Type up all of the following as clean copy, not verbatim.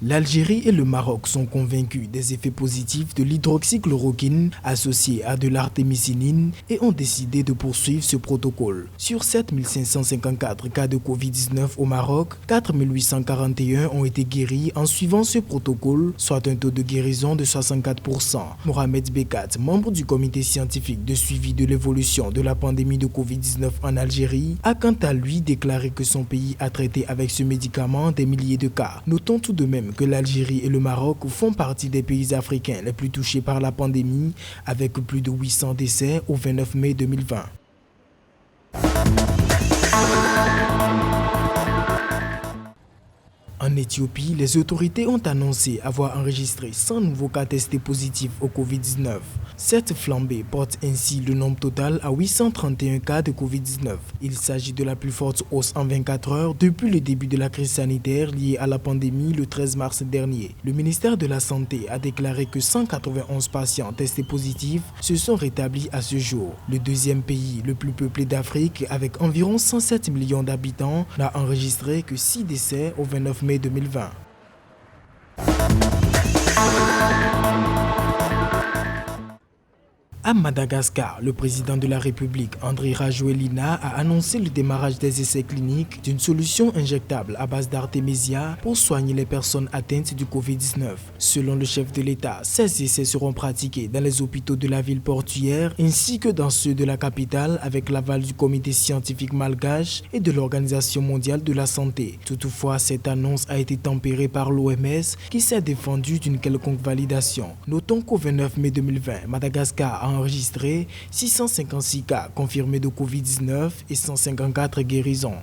L'Algérie et le Maroc sont convaincus des effets positifs de l'hydroxychloroquine associée à de l'artémisinine et ont décidé de poursuivre ce protocole. Sur 7 554 cas de Covid-19 au Maroc, 4 841 ont été guéris en suivant ce protocole, soit un taux de guérison de 64%. Mohamed Bekat, membre du comité scientifique de suivi de l'évolution de la pandémie de Covid-19 en Algérie, a quant à lui déclaré que son pays a traité avec ce médicament des milliers de cas. Notons tout de même que l'Algérie et le Maroc font partie des pays africains les plus touchés par la pandémie, avec plus de 800 décès au 29 mai 2020. En Éthiopie, les autorités ont annoncé avoir enregistré 100 nouveaux cas testés positifs au Covid-19. Cette flambée porte ainsi le nombre total à 831 cas de Covid-19. Il s'agit de la plus forte hausse en 24 heures depuis le début de la crise sanitaire liée à la pandémie le 13 mars dernier. Le ministère de la Santé a déclaré que 191 patients testés positifs se sont rétablis à ce jour. Le deuxième pays le plus peuplé d'Afrique, avec environ 107 millions d'habitants, n'a enregistré que 6 décès au 29 mai 2020. À Madagascar, le président de la République, Andry Rajoelina, a annoncé le démarrage des essais cliniques d'une solution injectable à base d'artémisia pour soigner les personnes atteintes du Covid-19. Selon le chef de l'État, ces essais seront pratiqués dans les hôpitaux de la ville portuaire ainsi que dans ceux de la capitale avec l'aval du comité scientifique malgache et de l'Organisation mondiale de la santé. Toutefois, cette annonce a été tempérée par l'OMS qui s'est défendue d'une quelconque validation. Notons qu'au 29 mai 2020, Madagascar a enregistré 656 cas confirmés de Covid-19 et 154 guérisons.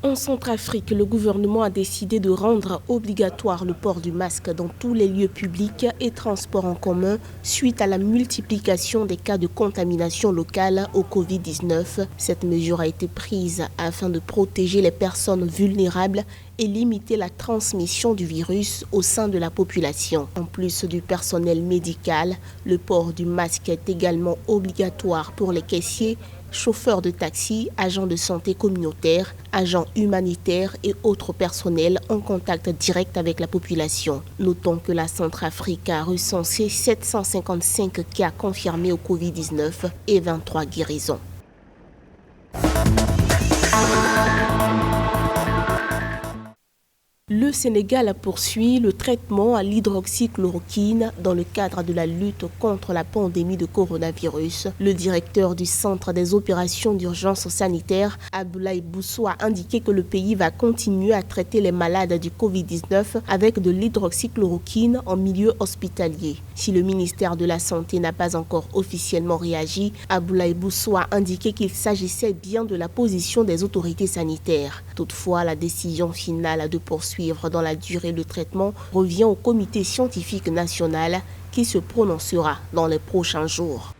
En Centrafrique, le gouvernement a décidé de rendre obligatoire le port du masque dans tous les lieux publics et transports en commun suite à la multiplication des cas de contamination locale au Covid-19. Cette mesure a été prise afin de protéger les personnes vulnérables et limiter la transmission du virus au sein de la population. En plus du personnel médical, le port du masque est également obligatoire pour les caissiers, chauffeurs de taxi, agents de santé communautaire, agents humanitaires et autres personnels en contact direct avec la population. Notons que la Centrafrique a recensé 755 cas confirmés au Covid-19 et 23 guérisons. Le Sénégal poursuit le traitement à l'hydroxychloroquine dans le cadre de la lutte contre la pandémie de coronavirus. Le directeur du Centre des opérations d'urgence sanitaire, Abdoulaye Bousso, a indiqué que le pays va continuer à traiter les malades du Covid-19 avec de l'hydroxychloroquine en milieu hospitalier. Si le ministère de la Santé n'a pas encore officiellement réagi, Abdoulaye Bousso a indiqué qu'il s'agissait bien de la position des autorités sanitaires. Toutefois, la décision finale de poursuivre dans la durée le traitement revient au comité scientifique national qui se prononcera dans les prochains jours.